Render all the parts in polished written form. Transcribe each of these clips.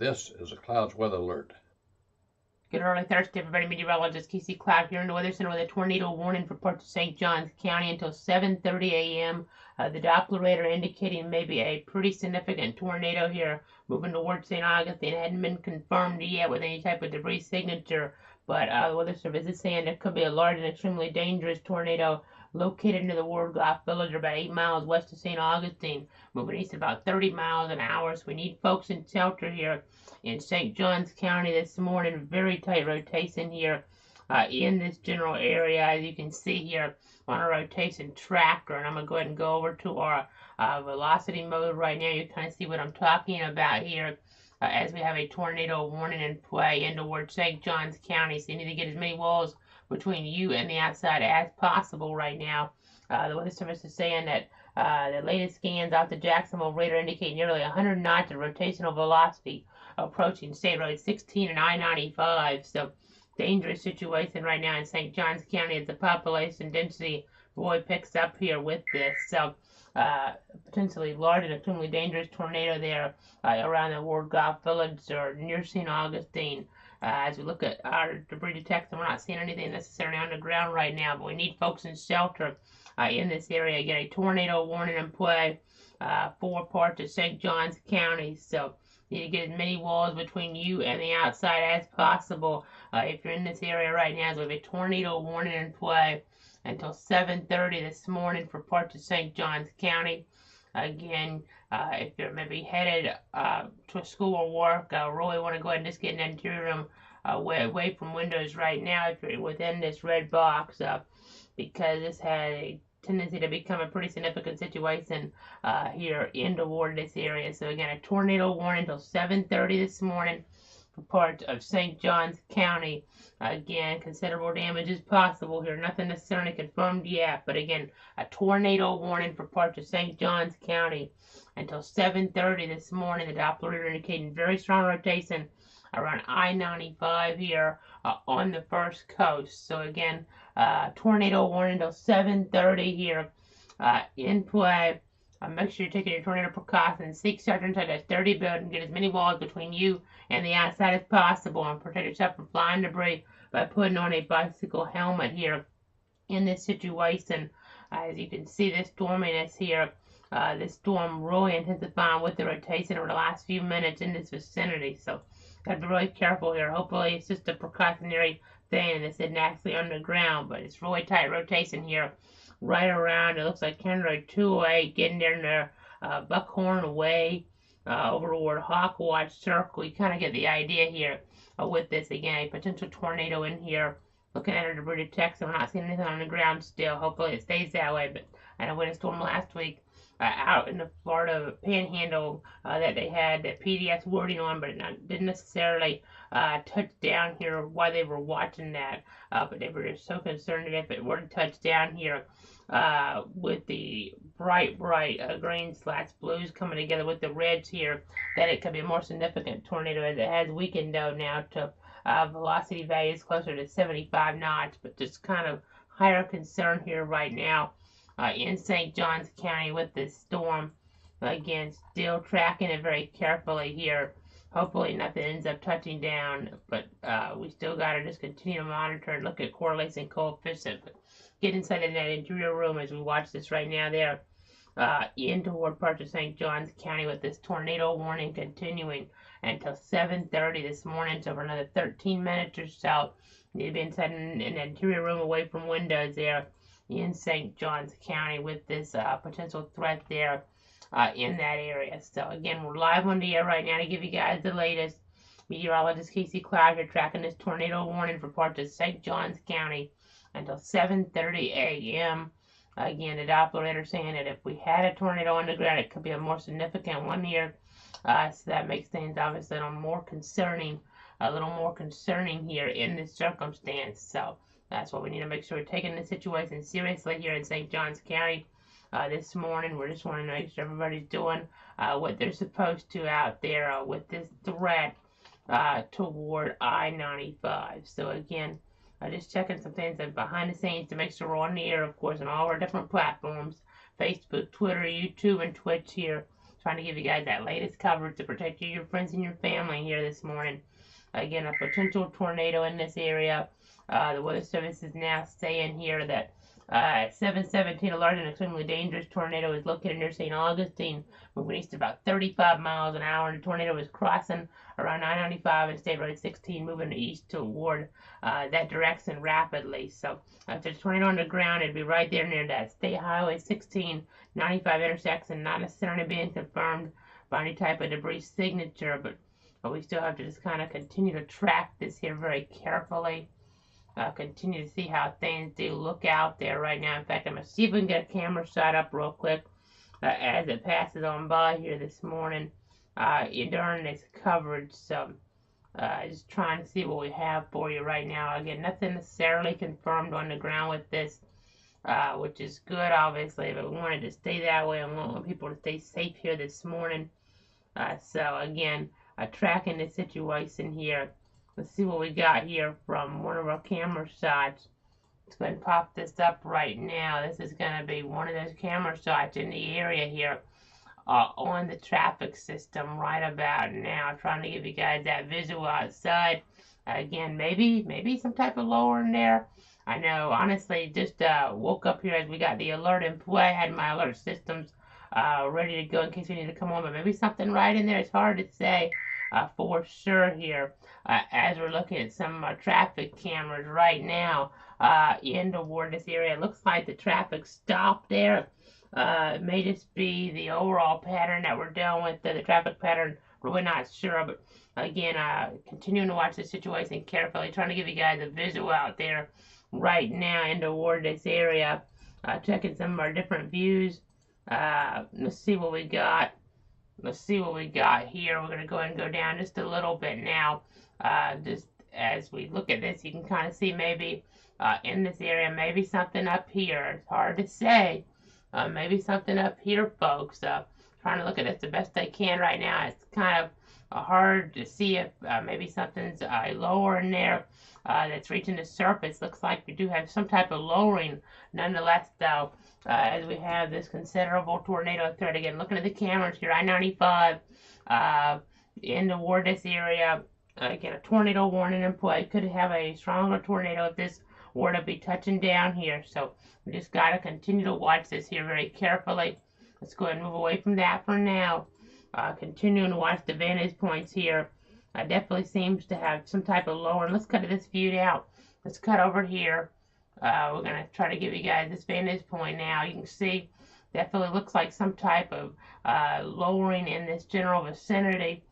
This is a Clouds weather alert. Good early Thursday, everybody. Meteorologist Casey Cloud here in the Weather Center with a tornado warning for parts of St. Johns County until 7:30 a.m. The Doppler radar indicating maybe a pretty significant tornado here moving towards St. Augustine. It hadn't been confirmed yet with any type of debris signature, but the Weather Service is saying there could be a large and extremely dangerous tornado located near the Ward Goff Village, about 8 miles west of St. Augustine, moving east at about 30 miles an hour. So we need folks in shelter here in St. Johns County this morning. Very tight rotation here in this general area, as you can see here on a rotation tracker. And I'm going to go ahead and go over to our velocity mode right now. You kind of see what I'm talking about here. As we have a tornado warning in play in towards St. Johns County. So you need to get as many walls between you and the outside as possible right now. The Weather Service is saying that the latest scans off the Jacksonville radar indicate nearly 100 knots of rotational velocity approaching State Road 16 and I-95. So dangerous situation right now in St. Johns County as the population density really picks up here with this. So potentially large and extremely dangerous tornado there around the Ward Goff Village or near St. Augustine. As we look at our debris detection, we're not seeing anything necessarily on the ground right now, but we need folks in shelter in this area. Again, a tornado warning in play for parts of St. Johns County. So you need to get as many walls between you and the outside as possible if you're in this area right now. So we have a tornado warning in play until 7:30 this morning for parts of St. Johns County. Again, if you're maybe headed to school or work, really want to go ahead and just get in the interior room away from windows right now if you're within this red box, because this had a tendency to become a pretty significant situation here in toward this area. So again, a tornado warning until 7:30 this morning for parts of St. Johns County. Again, considerable damage is possible here. Nothing necessarily confirmed yet, but again, a tornado warning for parts of St. Johns County until 7:30 this morning. The Doppler radar indicating very strong rotation around I-95 here on the first coast. So again, tornado warning until 7:30 here in play. Make sure you're taking your tornado precautions. Seek shelter inside that sturdy building. Get as many walls between you and the outside as possible, and protect yourself from flying debris by putting on a bicycle helmet here in this situation. As you can see, this storminess here, this storm really intensifying with the rotation over the last few minutes in this vicinity. So gotta be really careful here. Hopefully it's just a precautionary thing and it's not actually underground, but it's really tight rotation here right around, it looks like County Road 208, getting down there, Buckhorn Way, over toward Hawkwatch Circle. You kind of get the idea here with this. Again, a potential tornado in here. Looking at our debris detection, we're not seeing anything on the ground still. Hopefully it stays that way, but I know we had a storm last week out in the Florida Panhandle that they had the PDS wording on, but it didn't necessarily touch down here while they were watching that. But they were just so concerned that if it were to touch down here with the bright greens/blues coming together with the reds here, that it could be a more significant tornado, as it has weakened though now to velocity values closer to 75 knots, but just kind of higher concern here right now in St. Johns County with this storm. Again, still tracking it very carefully here. Hopefully nothing ends up touching down, but we still got to just continue to monitor and look at correlation coefficient. But get inside in that interior room as we watch this right now there in toward parts of St. Johns County with this tornado warning continuing until 7:30 this morning. So for another 13 minutes or so, you need to be inside in the interior room away from windows there in St. Johns County with this potential threat there in that area. So again, we're live on the air right now to give you guys the latest. Meteorologist Casey Cloud here tracking this tornado warning for parts of St. Johns County until 7:30 a.m. Again, the Doppler radar saying that if we had a tornado on the ground, it could be a more significant one here. So that makes things obviously a little more concerning here in this circumstance. So that's what we need to make sure we're taking the situation seriously here in St. Johns County this morning. We're just wanting to make sure everybody's doing what they're supposed to out there with this threat toward I-95. So again, just checking some things behind the scenes to make sure we're on the air, of course, on all our different platforms, Facebook, Twitter, YouTube, and Twitch here. Trying to give you guys that latest coverage to protect you, your friends, and your family here this morning. Again, a potential tornado in this area. The Weather Service is now saying here that 717, a large and extremely dangerous tornado, is located near St. Augustine, moving east about 35 miles an hour. And the tornado is crossing around 995 and State Road 16, moving east toward that direction rapidly. So if there's a tornado on the ground, it'd be right there near that State Highway 16, 95 intersection, not necessarily being confirmed by any type of debris signature, but we still have to just kind of continue to track this here very carefully. Continue to see how things do look out there right now. In fact, I'm going to see if we can get a camera shot up real quick as it passes on by here this morning during this coverage. So just trying to see what we have for you right now. Again, nothing necessarily confirmed on the ground with this, which is good, obviously, but we wanted to stay that way and want people to stay safe here this morning. So again, tracking the situation here. Let's see what we got here from one of our camera shots. Let's go ahead and pop this up right now. This is going to be one of those camera shots in the area here on the traffic system right about now. Trying to give you guys that visual outside. Again, maybe some type of lower in there. I know, honestly, just woke up here as we got the alert in play. I had my alert systems ready to go in case we need to come on, but maybe something right in there. It's hard to say for sure here. As we're looking at some traffic cameras right now in toward this area. It looks like the traffic stopped there. It may just be the overall pattern that we're dealing with, the traffic pattern. Really not sure, but again, continuing to watch the situation carefully, trying to give you guys a visual out there right now in toward this area. Checking some of our different views. Let's see what we got. Let's see what we got here. We're going to go ahead and go down just a little bit now. Just as we look at this, you can kind of see maybe in this area, maybe something up here. It's hard to say. Maybe something up here, folks. Trying to look at this the best I can right now. It's kind of hard to see if maybe something's lower in there that's reaching the surface. Looks like we do have some type of lowering. Nonetheless, though, as we have this considerable tornado threat. Again, looking at the cameras here, I-95 in toward this area. Again, a tornado warning in play. Could have a stronger tornado if this were to be touching down here. So we just got to continue to watch this here very carefully. Let's go ahead and move away from that for now. Continuing to watch the vantage points here. Definitely seems to have some type of lower. Let's cut this view out. Let's cut over here. We're going to try to give you guys this vantage point now. You can see definitely looks like some type of lowering in this general vicinity.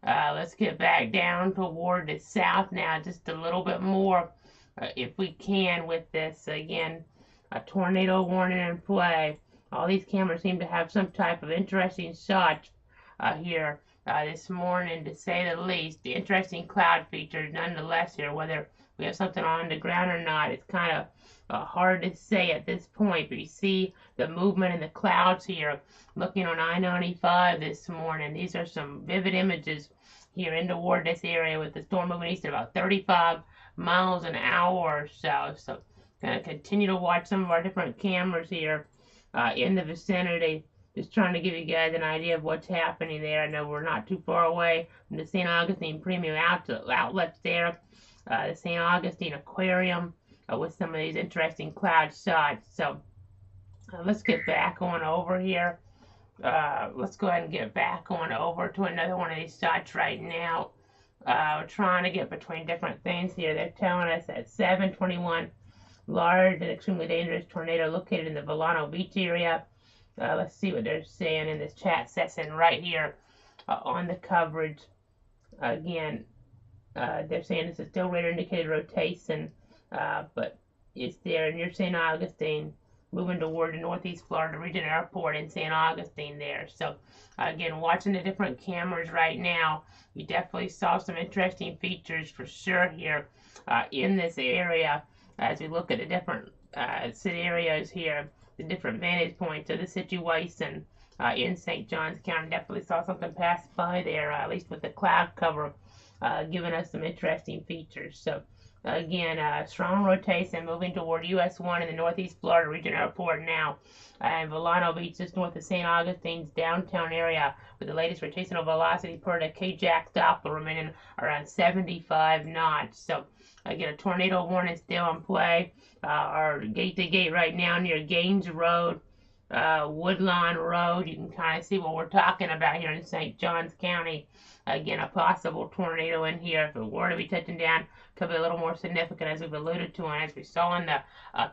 Let's get back down toward the south now just a little bit more if we can with this. Again, a tornado warning in play. All these cameras seem to have some type of interesting shots here this morning, to say the least. The interesting cloud features nonetheless here. Whether we have something on the ground or not, it's kind of hard to say at this point, but you see the movement in the clouds here. Looking on I-95 this morning, these are some vivid images here in toward this area with the storm moving east at about 35 miles an hour or so. So going to continue to watch some of our different cameras here in the vicinity. Just trying to give you guys an idea of what's happening there. I know we're not too far away from the St. Augustine Premium outlets there. The St. Augustine Aquarium with some of these interesting cloud shots. So let's get back on over here. Let's go ahead and get back on over to another one of these shots right now. We're trying to get between different things here. They're telling us that 721 large and extremely dangerous tornado located in the Volcano Beach area. Let's see what they're saying in this chat session right here on the coverage. Again, they're saying this is still radar indicated rotation, but it's there near St. Augustine, moving toward the Northeast Florida Region Airport in St. Augustine there. So again, watching the different cameras right now, you definitely saw some interesting features for sure here in this area as we look at the different scenarios here, the different vantage points of the situation in St. Johns County. Definitely saw something pass by there, at least with the cloud cover, giving us some interesting features. So Again, strong rotation moving toward US 1 in the Northeast Florida Region Airport now. And Volano Beach just north of St. Augustine's downtown area with the latest rotational velocity per the K-Jack Doppler remaining around 75 knots. So again, a tornado warning still in play. Our gate to gate right now near Gaines Road, Woodlawn Road. You can kind of see what we're talking about here in St. Johns County. Again, a possible tornado in here. If it were to be touching down, could be a little more significant, as we've alluded to, and as we saw in the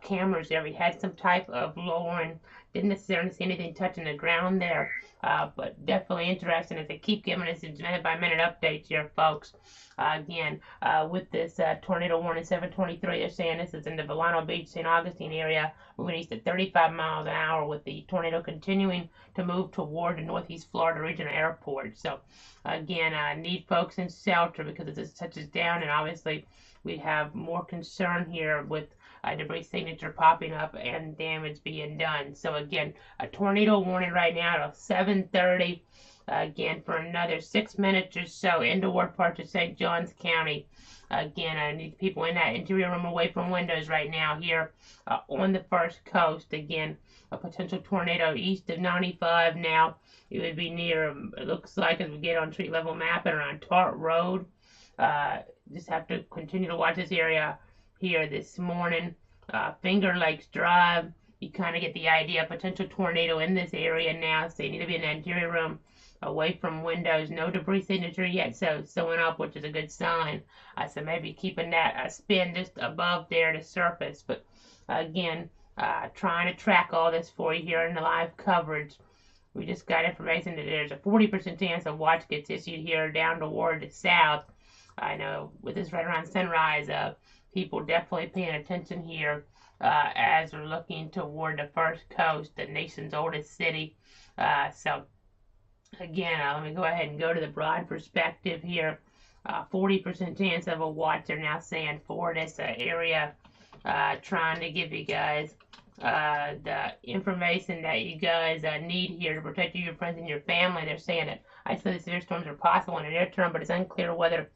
cameras there. We had some type of lowering. Didn't necessarily see anything touching the ground there, but definitely interesting as they keep giving us these minute-by-minute updates here, folks. Again, with this tornado warning 723, they're saying this is in the Volano Beach, St. Augustine area, moving east at 35 miles an hour, with the tornado continuing to move toward the Northeast Florida Regional Airport. So, again, need folks in shelter because this touches down, and obviously we have more concern here with debris signature popping up and damage being done. So again, a tornado warning right now at 7:30. Again, for another 6 minutes or so into parts of St. Johns County. Again, I need people in that interior room away from windows right now here on the First Coast. Again, a potential tornado east of 95 now. It would be near, it looks like as we get on street level mapping around Tart Road. Just have to continue to watch this area here this morning. Finger Lakes Drive. You kind of get the idea. Potential tornado in this area now, so you need to be in the interior room away from windows. No debris signature yet, so sewing up, which is a good sign. So maybe keeping that spin just above there to surface. But again, trying to track all this for you here in the live coverage. We just got information that there's a 40% chance a watch gets issued here down toward the south. I know with this right around sunrise, people definitely paying attention here as we're looking toward the First Coast, the nation's oldest city. So again, let me go ahead and go to the broad perspective here. 40% chance of a watch they're now saying for this area. Trying to give you guys the information that you guys need here to protect you, your friends, and your family. They're saying that isolated severe storms are possible in the near term, but it's unclear whether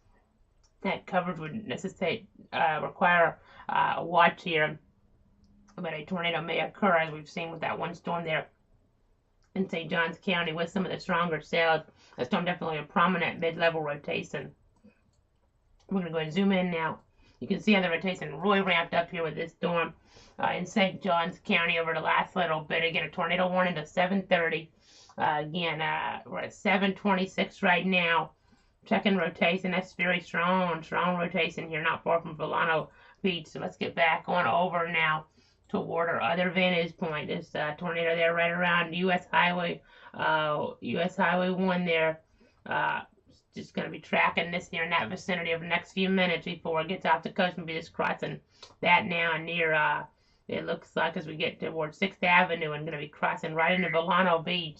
that coverage would necessitate require a watch here. But a tornado may occur, as we've seen with that one storm there in St. Johns County with some of the stronger cells. That storm definitely a prominent mid-level rotation. We're going to go ahead and zoom in now. You can see how the rotation really ramped up here with this storm in St. Johns County over the last little bit. Again, a tornado warning to 7:30. Again, we're at 7:26 right now. Checking rotation. That's very strong rotation here, not far from Volano Beach. So let's get back on over now toward our other vantage point. This tornado there right around US Highway 1 there. Just going to be tracking this here in that vicinity over the next few minutes before it gets off the coast. We'll be just crossing that now near, it looks like as we get toward 6th Avenue, and going to be crossing right into Volano Beach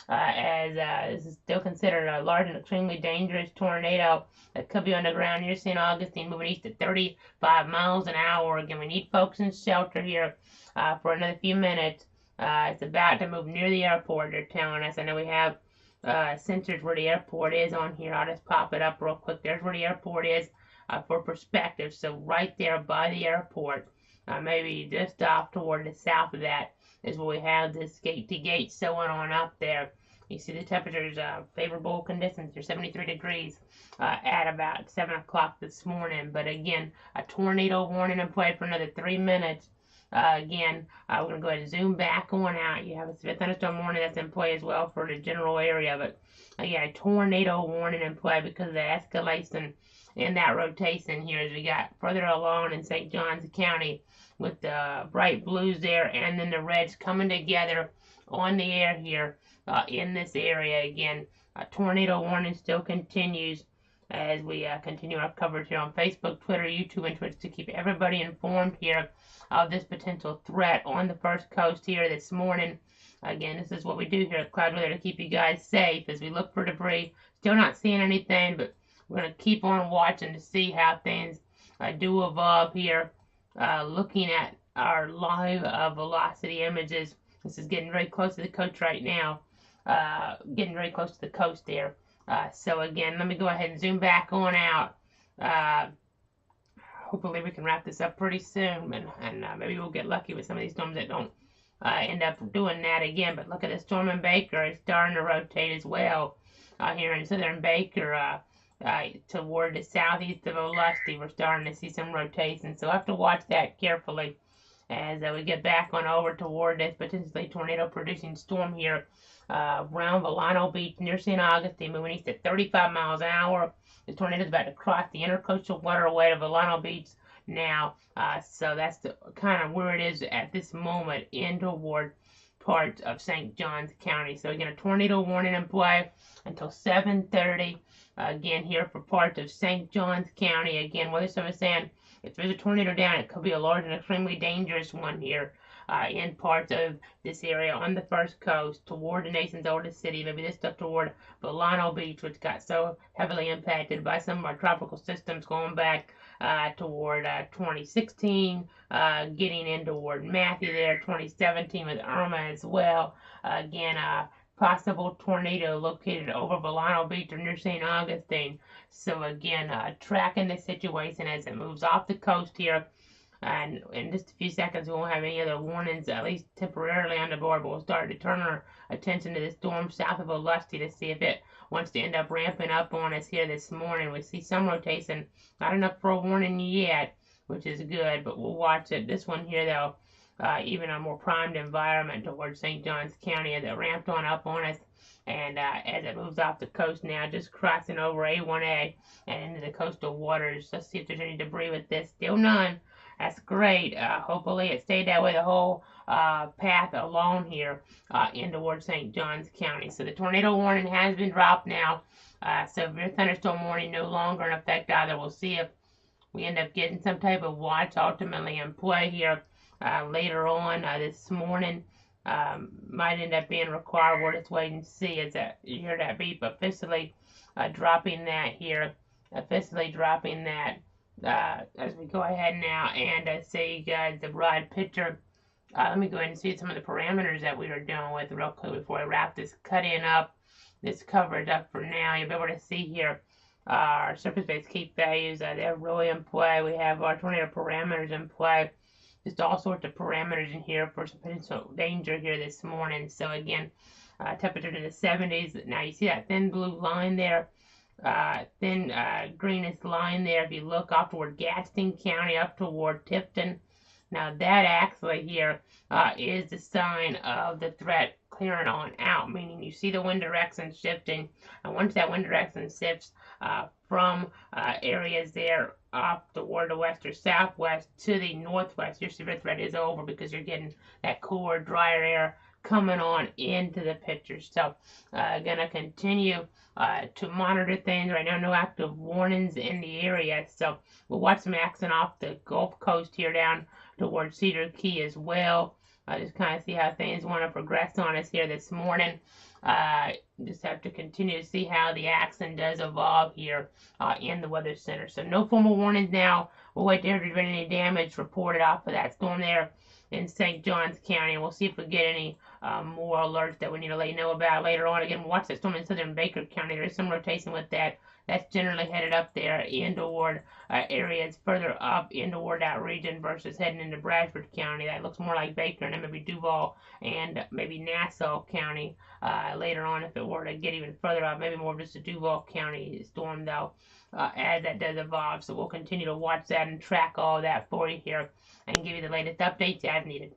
as this is still considered a large and extremely dangerous tornado that could be on the ground near St. Augustine, moving east at 35 miles an hour. Again, we need folks in shelter here for another few minutes. It's about to move near the airport, they're telling us. I know we have sensors where the airport is on here. I'll just pop it up real quick. There's where the airport is for perspective. So right there by the airport, maybe just off toward the south of that is where we have this gate to gate sewing on up there. You see the temperatures, favorable conditions. They're 73 degrees at about 7 o'clock this morning. But again, a tornado warning in play for another 3 minutes. Again, we're going to go ahead and zoom back on out. You have a severe thunderstorm warning that's in play as well for the general area. But again, a tornado warning in play because of the escalation in that rotation here as we got further along in St. Johns County with the bright blues there and then the reds coming together on the air here in this area. Again, a tornado warning still continues as we continue our coverage here on Facebook, Twitter, YouTube, and Twitch to keep everybody informed here of this potential threat on the First Coast here this morning. Again, this is what we do here at Cloud Weather to keep you guys safe as we look for debris. Still not seeing anything, but we're going to keep on watching to see how things do evolve here. Looking at our live velocity images. This is getting very close to the coast right now. Getting very close to the coast there. So again, let me go ahead and zoom back on out. hopefully we can wrap this up pretty soon, and maybe we'll get lucky with some of these storms that don't end up doing that again. But look at the storm in Baker. It's starting to rotate as well here in southern Baker toward the southeast of Olustee. We're starting to see some rotation, so I have to watch that carefully as we get back on over toward this potentially tornado-producing storm here around Volcano Beach near St. Augustine, moving east at 35 miles an hour. The tornado is about to cross the intercoastal waterway of Volcano Beach now, so that's kind of where it is at this moment in toward parts of St. Johns County. So again, a tornado warning in play until 7:30. Again, here for parts of St. Johns County. Again, Weather Service saying if there's a tornado down, it could be a large and extremely dangerous one here in parts of this area on the first coast toward the nation's oldest city, maybe this stuff toward Volcano Beach, which got so heavily impacted by some of our tropical systems going back toward 2016, getting in toward Matthew there, 2017 with Irma as well. Again, possible tornado located over Volcano Beach or near St. Augustine. So again, tracking the situation as it moves off the coast here. And in just a few seconds, we won't have any other warnings, at least temporarily on the board, but we'll start to turn our attention to the storm south of Olustee to see if it wants to end up ramping up on us here this morning. We see some rotation, not enough for a warning yet, which is good, but we'll watch it. This one here, though, even a more primed environment towards St. Johns County as it ramped on up on us. And as it moves off the coast now, just crossing over A1A and into the coastal waters. Let's see if there's any debris with this. Still none. That's great. Hopefully it stayed that way the whole path along here in towards St. Johns County. So the tornado warning has been dropped now. Severe thunderstorm warning no longer in effect either. We'll see if we end up getting some type of watch ultimately in play here later on this morning. Might end up being required. We'll just wait and see as you hear that beep officially dropping that here. Officially dropping that as we go ahead now and see you guys the broad picture. Let me go ahead and see some of the parameters that we are dealing with real quick before I wrap this cut-in up, this coverage up for now. You'll be able to see here our surface-based key values. They're really in play. We have our tornado parameters in play. Just all sorts of parameters in here for some potential danger here this morning. So again, temperature in the 70s. Now you see that thin blue line there, thin greenish line there. If you look off toward Gadsden County, up toward Tifton, now that actually here is the sign of the threat clearing on out, meaning you see the wind direction shifting, and once that wind direction shifts from areas there up toward the west or southwest to the northwest, your severe threat is over because you're getting that cooler, drier air coming on into the picture. So gonna continue to monitor things. Right now, no active warnings in the area, so we'll watch some action off the Gulf Coast here down towards Cedar Key as well. Just kind of see how things want to progress on us here this morning. Just have to continue to see how the action does evolve here in the Weather Center. So no formal warnings now. We'll wait there to get any damage reported off of that storm there in St. Johns County. We'll see if we get any more alerts that we need to let you know about later on. Again, watch that storm in southern Baker County. There's some rotation with that. That's generally headed up there in toward areas further up in toward that region versus heading into Bradford County. That looks more like Baker and then maybe Duval and maybe Nassau County later on if it were to get even further up. Maybe more of just a Duval County storm though as that does evolve. So we'll continue to watch that and track all that for you here and give you the latest updates as needed.